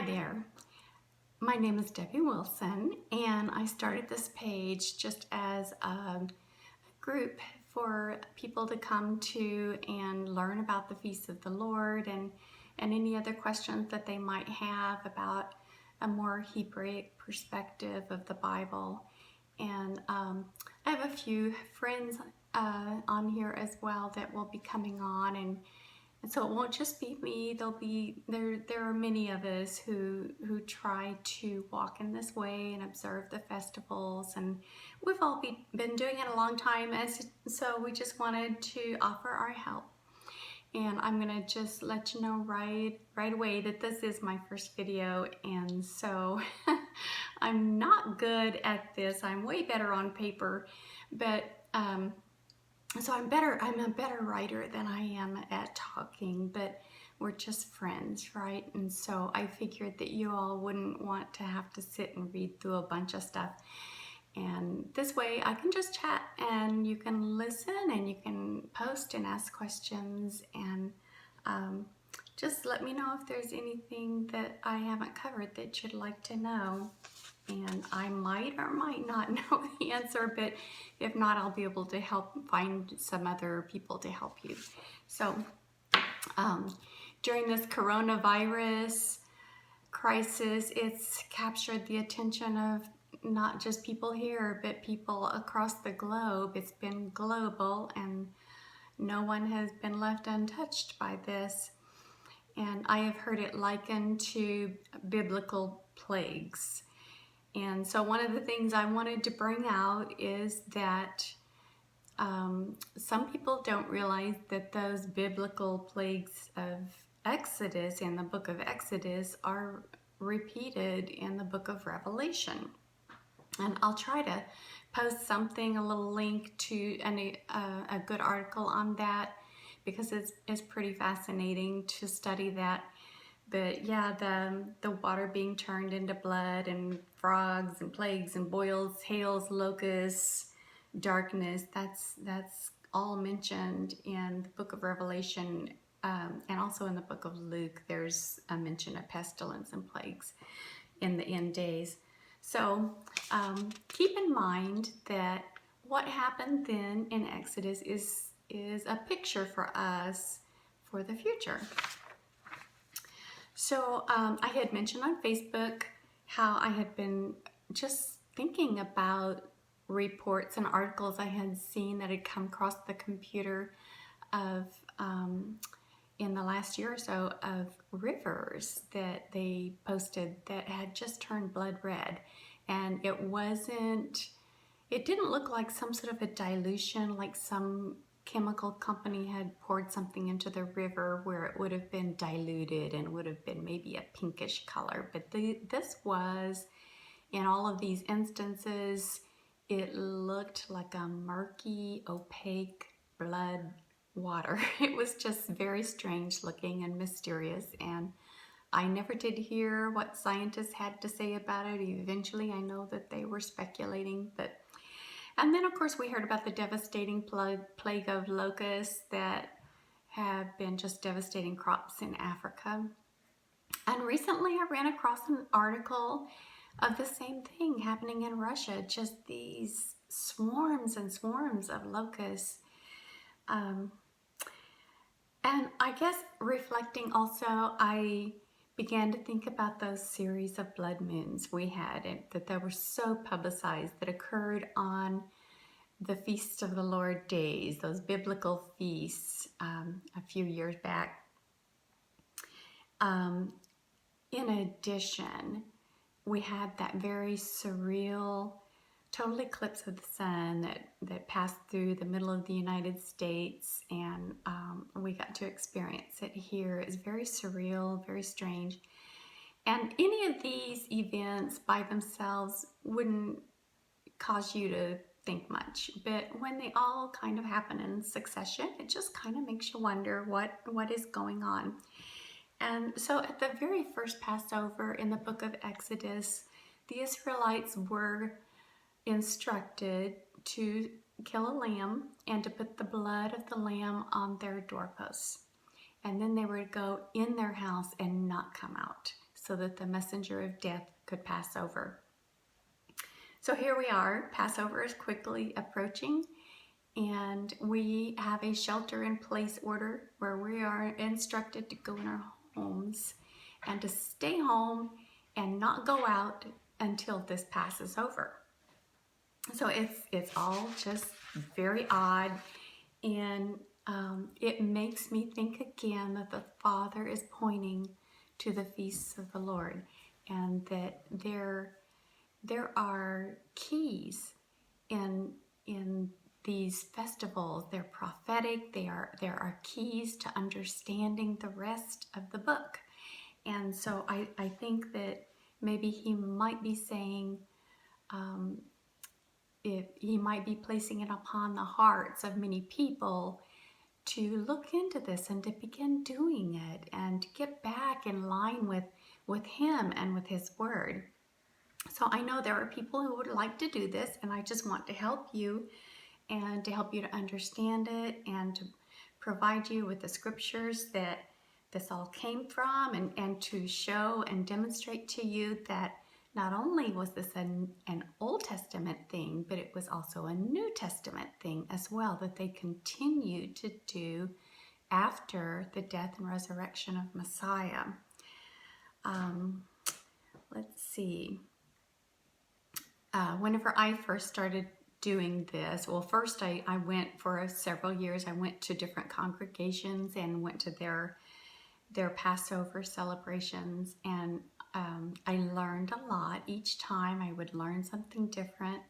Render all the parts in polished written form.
Hi there. My name is Debbie Wilson, and I started this page just as a group for people to come to and learn about the feasts of the Lord and any other questions that they might have about a more Hebraic perspective of the Bible. And I have a few friends on here as well that will be coming on, and so it won't just be me. There are many of us who try to walk in this way and observe the festivals, and we've all been doing it a long time, so we just wanted to offer our help. And I'm gonna just let you know right away that this is my first video, and so I'm not good at this. I'm way better on paper, but so I'm a better writer than I am at talking, but we're just friends, right? And so I figured that you all wouldn't want to have to sit and read through a bunch of stuff. And this way I can just chat and you can listen and you can post and ask questions, and just let me know if there's anything that I haven't covered that you'd like to know. And I might or might not know the answer, but if not, I'll be able to help find some other people to help you. So during this coronavirus crisis, it's captured the attention of not just people here, but people across the globe. It's been global, and no one has been left untouched by this. And I have heard it likened to biblical plagues. And so one of the things I wanted to bring out is that some people don't realize that those biblical plagues of Exodus in the book of Exodus are repeated in the book of Revelation. And I'll try to post something, a little link to a good article on that, because it's pretty fascinating to study that. But yeah, the water being turned into blood, and frogs and plagues and boils, hails, locusts, darkness, that's all mentioned in the book of Revelation, and also in the book of Luke. There's a mention of pestilence and plagues in the end days. So keep in mind that what happened then in Exodus is a picture for us for the future. So I had mentioned on Facebook how I had been just thinking about reports and articles I had seen that had come across the computer of in the last year or so, of rivers that they posted that had just turned blood red. And it didn't look like some sort of a dilution, like some chemical company had poured something into the river where it would have been diluted and would have been maybe a pinkish color. But this was, in all of these instances, it looked like a murky, opaque blood water. It was just very strange looking and mysterious, and I never did hear what scientists had to say about it. Eventually I know that they were speculating, and then of course we heard about the devastating plague of locusts that have been just devastating crops in Africa. And recently I ran across an article of the same thing happening in Russia, just these swarms and swarms of locusts. And I guess reflecting also, I began to think about those series of blood moons we had that were so publicized, that occurred on the Feast of the Lord days, those biblical feasts a few years back. In addition, we had that very surreal total eclipse of the sun that passed through the middle of the United States, and we got to experience it here. It's very surreal, very strange. And any of these events by themselves wouldn't cause you to think much, but when they all kind of happen in succession, it just kind of makes you wonder what is going on. And so at the very first Passover in the book of Exodus, the Israelites were instructed to kill a lamb and to put the blood of the lamb on their doorposts. And then they were to go in their house and not come out. so that the messenger of death could pass over. So here we are. Passover is quickly approaching, and we have a shelter-in-place order where we are instructed to go in our homes and to stay home and not go out until this passes over. So it's all just very odd, and it makes me think again that the Father is pointing to the feasts of the Lord, and that there are keys in these festivals. They're prophetic. There are keys to understanding the rest of the book. And so I think that maybe he might be saying, if he might be placing it upon the hearts of many people to look into this and to begin doing it and to get back in line with him and with his word. So I know there are people who would like to do this, and I just want to help you and to help you to understand it and to provide you with the scriptures that this all came from, and to show and demonstrate to you that not only was this an Old Testament thing, but it was also a New Testament thing as well, that they continued to do after the death and resurrection of Messiah. Let's see. Whenever I first started doing this, well, first I went for several years. I went to different congregations and went to their Passover celebrations, and I learned a lot. Each time I would learn something different.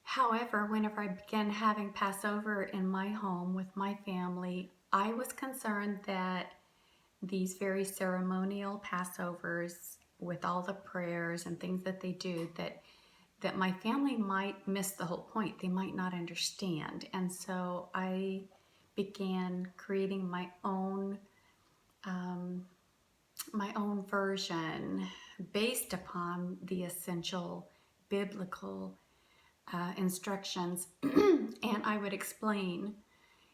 However, whenever I began having Passover in my home with my family, I was concerned that these very ceremonial Passovers with all the prayers and things that they do, that my family might miss the whole point. They might not understand. And so I began creating my own version based upon the essential biblical instructions. And I would explain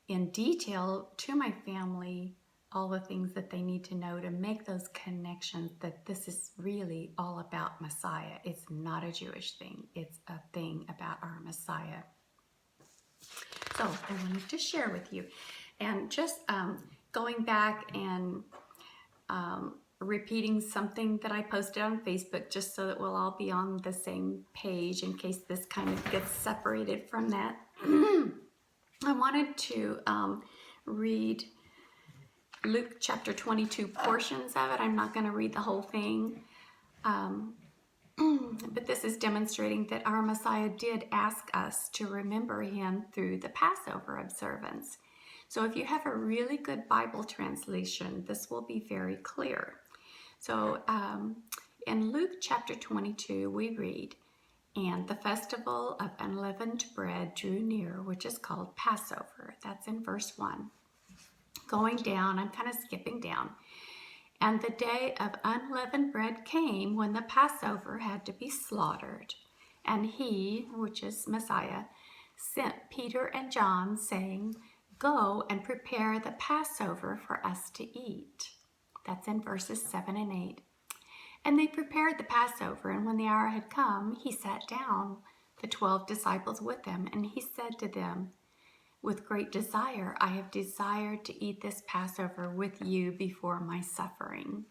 in detail to my family all the things that they need to know to make those connections, that this is really all about Messiah. It's not a Jewish thing. It's a thing about our Messiah. So I wanted to share with you. And just going back and repeating something that I posted on Facebook, just so that we'll all be on the same page in case this kind of gets separated from that. I wanted to read Luke chapter 22 portions of it. I'm not going to read the whole thing. But this is demonstrating that our Messiah did ask us to remember him through the Passover observance. So if you have a really good Bible translation, this will be very clear. So in Luke chapter 22, we read, "And the festival of unleavened bread drew near, which is called Passover." That's in verse 1. Going down, I'm kind of skipping down. "And the day of unleavened bread came when the Passover had to be slaughtered. And he," which is Messiah, "sent Peter and John, saying, 'Go and prepare the Passover for us to eat.'" That's in verses 7 and 8. "And they prepared the Passover, and when the hour had come, he sat down, the 12 disciples with him, and he said to them, 'With great desire I have desired to eat this Passover with you before my suffering.'"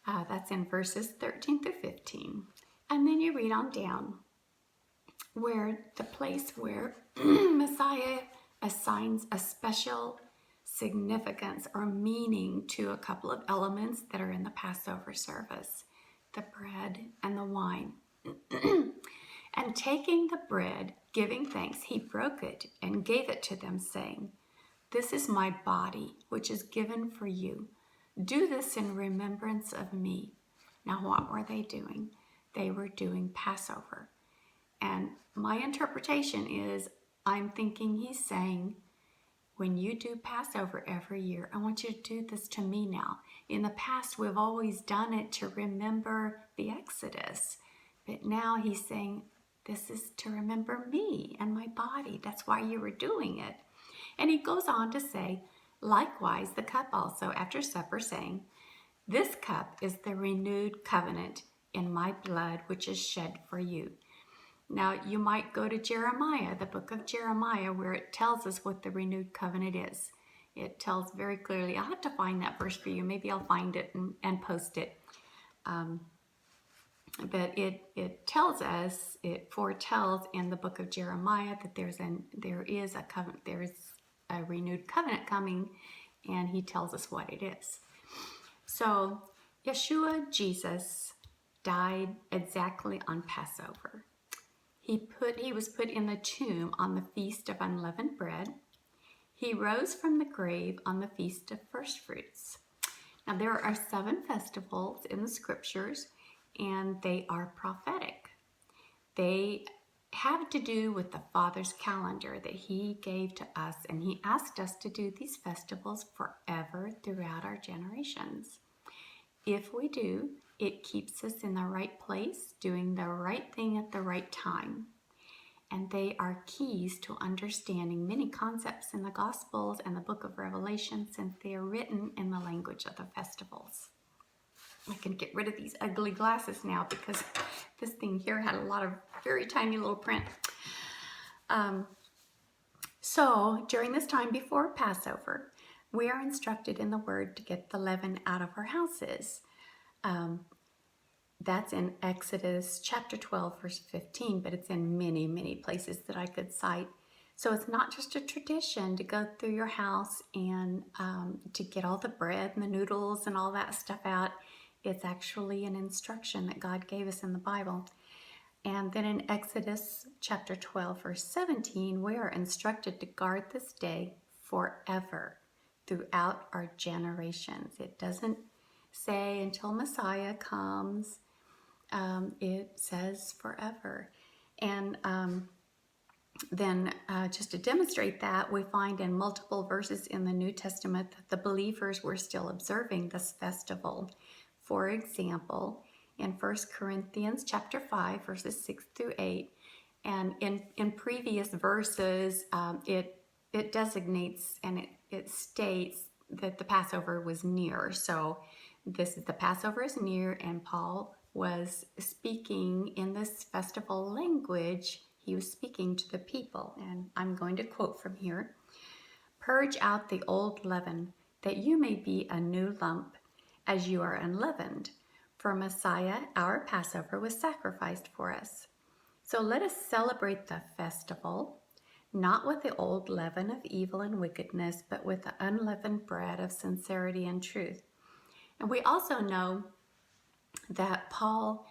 That's in verses 13 through 15. And then you read on down, where the place where Messiah assigns a special significance or meaning to a couple of elements that are in the Passover service, the bread and the wine. "And taking the bread, giving thanks, he broke it and gave it to them, saying, 'This is my body, which is given for you. Do this in remembrance of me.'" Now, what were they doing? They were doing Passover. And my interpretation is, I'm thinking he's saying, when you do Passover every year, I want you to do this to me now. In the past, we've always done it to remember the Exodus. But now he's saying, this is to remember me and my body. That's why you were doing it. And he goes on to say, Likewise, the cup also after supper, saying, This cup is the renewed covenant in my blood, which is shed for you. Now, you might go to Jeremiah, the book of Jeremiah, where it tells us what the renewed covenant is. It tells very clearly. I'll have to find that verse for you. Maybe I'll find it and post it. But it tells us, it foretells in the book of Jeremiah that there is a covenant, there is a renewed covenant coming, and he tells us what it is. So Yeshua, Jesus, died exactly on Passover. He was put in the tomb on the Feast of Unleavened Bread. He rose from the grave on the Feast of First Fruits. Now, there are 7 festivals in the scriptures, and they are prophetic. They have to do with the Father's calendar that he gave to us, and he asked us to do these festivals forever throughout our generations. If we do, it keeps us in the right place, doing the right thing at the right time. And they are keys to understanding many concepts in the Gospels and the book of Revelation, since they are written in the language of the festivals. I can get rid of these ugly glasses now because this thing here had a lot of very tiny little print. So during this time before Passover, we are instructed in the Word to get the leaven out of our houses. That's in Exodus chapter 12, verse 15, but it's in many, many places that I could cite. So it's not just a tradition to go through your house and to get all the bread and the noodles and all that stuff out. It's actually an instruction that God gave us in the Bible. And then in Exodus chapter 12, verse 17, we are instructed to guard this day forever throughout our generations. It doesn't say until Messiah comes. It says forever. And then just to demonstrate that, we find in multiple verses in the New Testament that the believers were still observing this festival. For example, in 1 Corinthians chapter 5, verses 6 through 8, and in previous verses, it designates and it states that the Passover was near. So this is the Passover is near, and Paul was speaking in this festival language. He was speaking to the people, and I'm going to quote from here. Purge out the old leaven, that you may be a new lump, as you are unleavened. For Messiah, our Passover, was sacrificed for us. So let us celebrate the festival, not with the old leaven of evil and wickedness, but with the unleavened bread of sincerity and truth. And we also know that Paul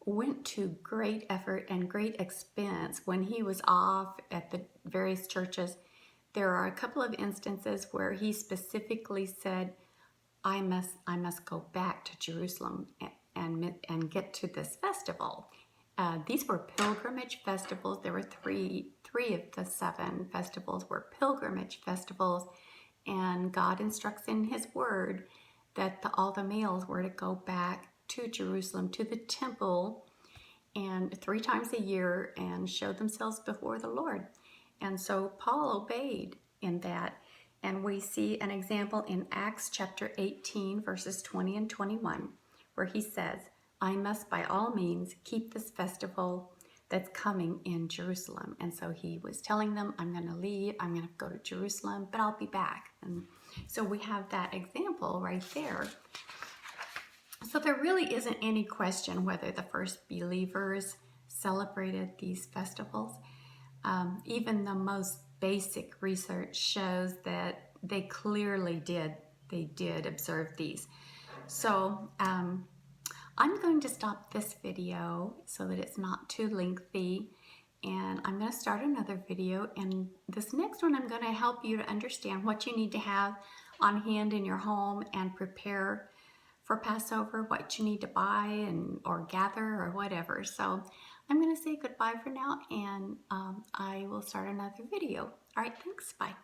went to great effort and great expense when he was off at the various churches. There are a couple of instances where he specifically said, I must go back to Jerusalem and get to this festival. These were pilgrimage festivals. There were three of the 7 festivals were pilgrimage festivals, and God instructs in his word that all the males were to go back to Jerusalem, to the temple, and 3 times a year and show themselves before the Lord. And so Paul obeyed in that. And we see an example in Acts chapter 18, verses 20 and 21, where he says, I must by all means keep this festival that's coming in Jerusalem. And so he was telling them, I'm going to leave, I'm going to go to Jerusalem, but I'll be back. And so we have that example right there. So there really isn't any question whether the first believers celebrated these festivals. Even the most basic research shows that they clearly did. They did observe these. So I'm going to stop this video so that it's not too lengthy, and I'm going to start another video, and this next one I'm going to help you to understand what you need to have on hand in your home and prepare for Passover, what you need to buy or gather or whatever. So I'm going to say goodbye for now, and I will start another video. All right, thanks, bye.